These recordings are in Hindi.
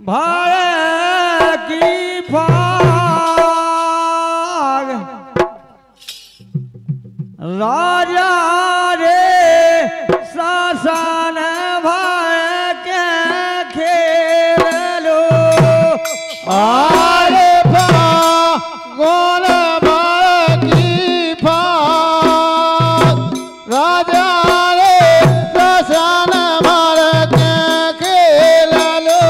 भाड़े की फाग राजा रे शासन भाड़े के खेल लो आरे गोल भाड़े की फाग राजा रे शासन भाड़े के खेल लो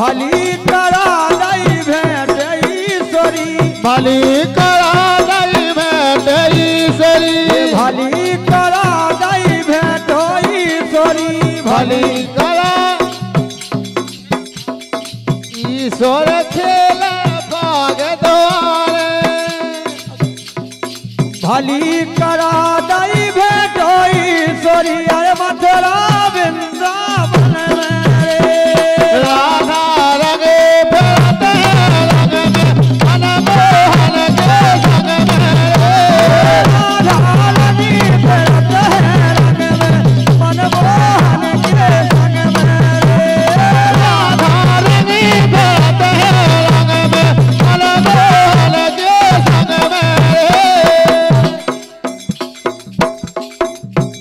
भली करा दई भेंट ईश्वरी भली करा दई भेंट ईश्वरी भली करा दई भेंट ईश्वरी भली करा ईश्वर खेल भाग द्वारे भली करा दई भेंट ईश्वरी अरे मथुरा वृंदावन में राधा रंगे फिरते रंग में मनमोहन के संग में राधा रंगी फिरत है रंग में मनमोहन के संग में राधा रंगी फिरते रंग में मनमोहन के संग में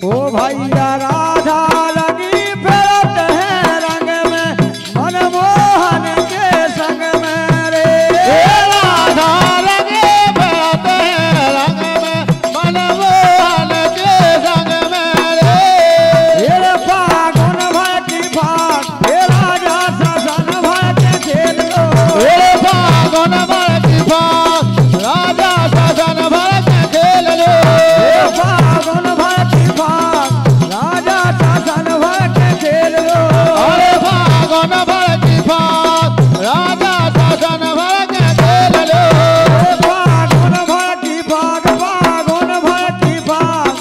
ओ भैया राधा रंगी फिरत है रंग में मनमोहन के संग में रे राधा रंगे फिरते रंग में मनमोहन के संग में ये फागुन भटी फाग ये राजा ससन भट खेल लो फागुन भरती भाग राजा ससन भरत खेल लो ये फागुन भटी फाग राजा ससन भट खेल लो अरे फागुन भरती भाग राजा ससन भरत खेल लो ये फागुन भटी फाग फागुन भटी फाग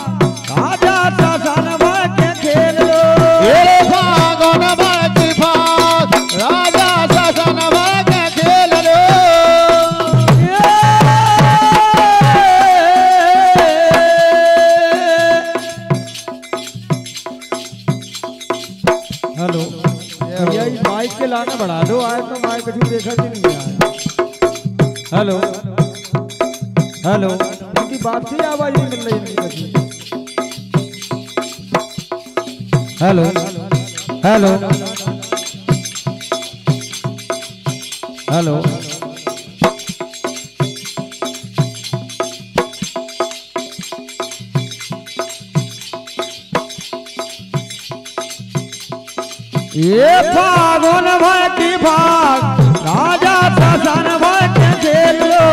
राजा ससन भट खेल लो ये फागुन भरती भाग राजा ससन भरत खेल लो हेलो भैया इस माइक के लाना बढ़ा दो आए तो माइक कुछ देखा कि नहीं आया हेलो हेलो इनकी बात से आवाज नहीं मिल रही इनकी कभी हेलो हेलो हेलो ये फागुन भटी भाग राजा ससन भट खेल लो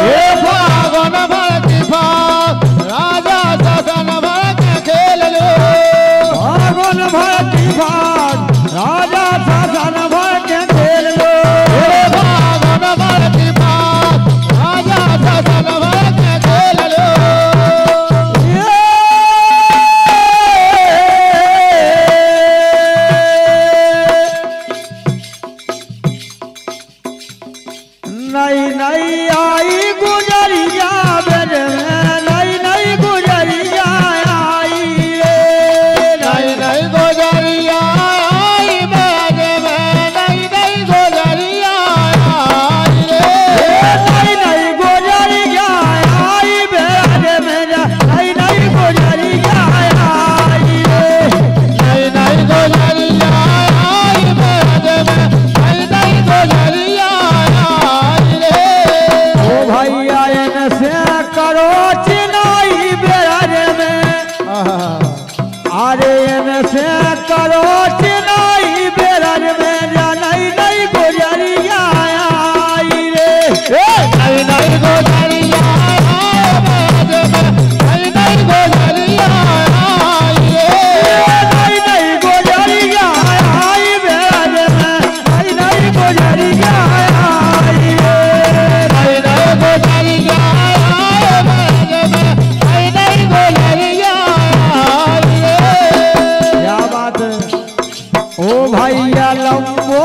ये फागुन भरती भाग राजा ससन भरत खेल लो फागुन भटी भाग राजा ससन भट खेल लो ये फागुन भरती भाग राजा ससन भरत खेल लो नई नई आई गुजरिया बेर में नई नई गुजरिया आई रे नई नई गोजरिया आई बैग में नई नई गोजरिया आई रे नई नई गुजरिया आई बेर में नई नई गुजरिया आई रे नई नई गोजरिया आई बैग में नई नई गोजरिया आई रे ओ भैया इनसे करो चिनाई बेर में अरे इनसे करो चिनाई बेर में नई नई गुजरिया आई रे नई नई गोजरिया आई बैग में नई नई गोजरिया आई रे नई नई गुजरिया आई बेर में नई नई गुजरिया आई रे नई नई गोजरिया आई बैग में नई नई गोजरिया आई रे क्या बात है ओ भैया लंबो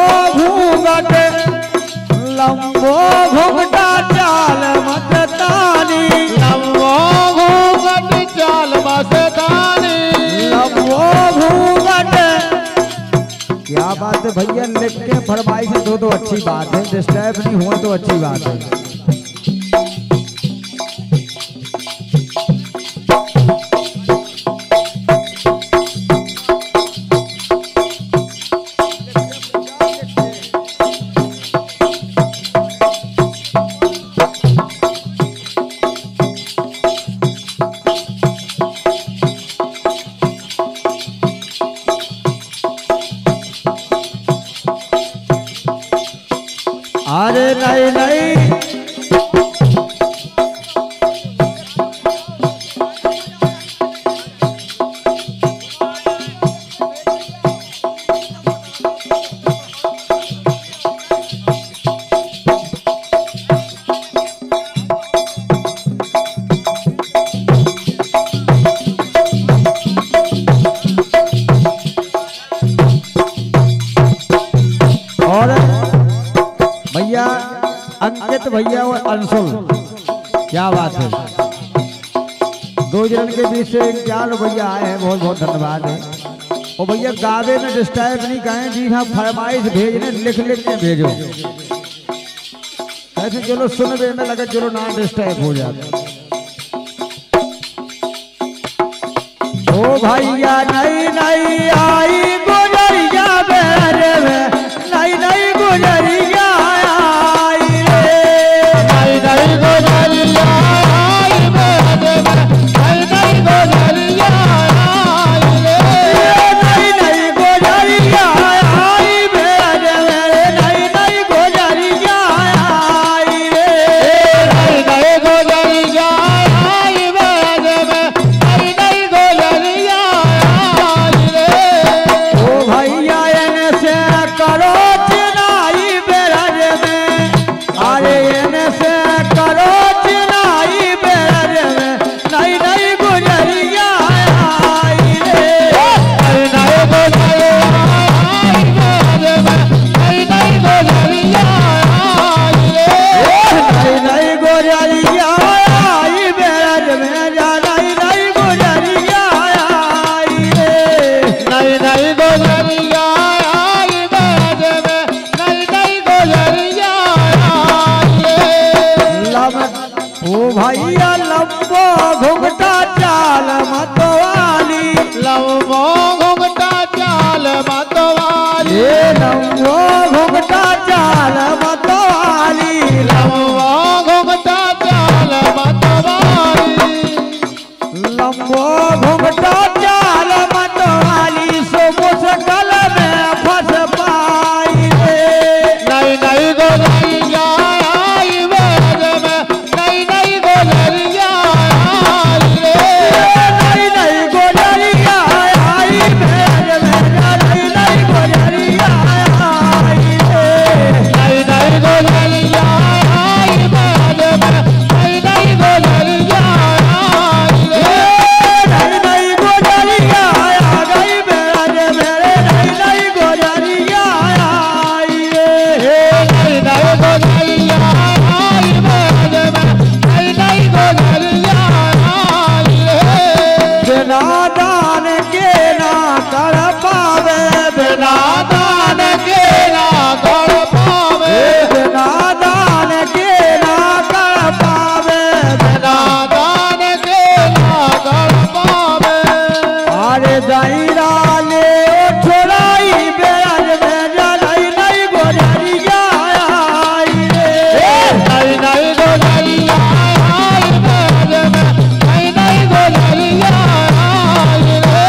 घूंघटा चाल मत तानी लम्बो घूंघट चाल मस्तानी लंबो घूंघट क्या बात है भैया लिख के फरमाइश दो तो अच्छी बात है डिस्टर्ब नहीं हो तो अच्छी बात है अरे नहीं नहीं और भैया अंकित भैया और अंशुल, क्या बात है। दो जन के बीच से 11 भैया आए हैं, बहुत बहुत धन्यवाद है। और भैया गावे में डिस्टर्ब नहीं कहें जी, हाँ फरमाइश भेजने लिख लिख के भेजो, ऐसे चलो सुन बे में लगे चलो ना डिस्टर्ब हो जाता। ओ भैया नहीं नहीं आई गुजरिया बेरे में, नहीं नहीं गुजरिया आई रे, नहीं नहीं गुजरिया आई बेरे में, नहीं नहीं गुजरिया आई रे, नहीं नहीं गुजरिया आई बेरे में, नहीं नहीं गुजरिया आई रे, नहीं नहीं गुजरिया आई बेरे में, नहीं नहीं गुजरिया आई रे। ओ भैया एने से करो चिनाई बेरज में, अरे एने से करो चिनाई बेरज में, नहीं नहीं गुजरिया आई रे, नहीं नहीं गुजरिया आई बेरे में, नहीं नहीं गुजरिया आई रे, नहीं नहीं गुजरिया आई बेरज में, जा नहीं नहीं गुजरिया आई रे। नहीं नहीं गुजरिया आई बेरे में, नहीं नहीं गुजरिया आई रे। ओ भैया लंबो घुंघटा चाल मतवाली, लंबो घुंघटा चाल मतवाली, ये लंबो घुंघटा चाल मतवाली, लंबो घुंघटा चाल मतवाली, लंबो घुंघटा चाल मतवाली, सो मुश्किल में फंस पाई रे। नहीं नहीं गुजरिया आई बेरे में, नहीं नहीं गुजरिया आई रे, नहीं नहीं गुजरिया आई बेर में, नहीं नहीं गुजरिया आई रे। नहीं नहीं गुजरिया आई बेरे में, नहीं नहीं गुजरिया आई रे, नहीं नहीं गुजरिया आ गई बेर मेरे, नहीं नहीं गुजरिया आई रे। नहीं नहीं गुजरिया आई बेरे में, नहीं नहीं गुजरिया आई रे। बिना दान के ना कर पावे, बिना दान के ना कर पावे, बिना दान के ना कर पावे, दान के ना कर पावे, अरे दायरा ले छोड़ाई बेर में, जा नहीं नहीं गुजरिया आई रे। नहीं नहीं गुजरिया आई बेरे में, नहीं नहीं गुजरिया आई रे,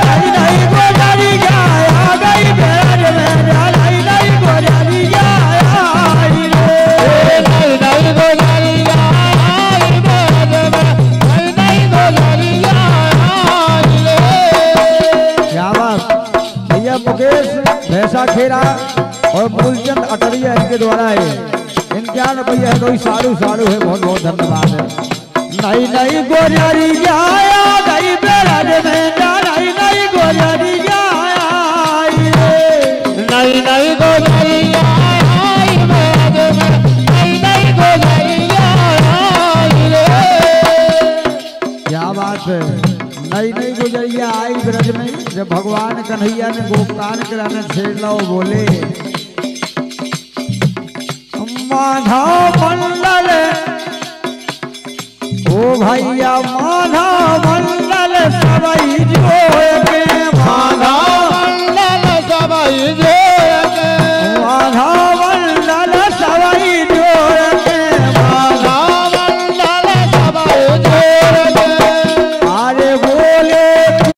नहीं नहीं गुजरिया आ गई बेर में, जा नहीं नहीं गुजरिया आई रे। नहीं नहीं गुजरिया आई बेरे में, नहीं नहीं गुजरिया आई रे। क्या बात भैया, मुकेश भैंसा खेरा और मूलचंद अटरिया इनके द्वारा है, इम्तिहान भैया कोई साड़ू साड़ू है, बहुत बहुत धन्यवाद है। नहीं नहीं गुजरिया आ गई बेरज में, जा नहीं नहीं गुजरिया आई रे। नहीं नहीं गुजरिया आई बेरे में, नहीं नहीं गुजरिया आई रे। क्या बात है, नई नई गुजरिया आई ब्रज में, जब भगवान कन्हैया ने गोपकान के लाने छेड़ लो, बोले माधव मंडल, ओ भैया माधव मंडल सबई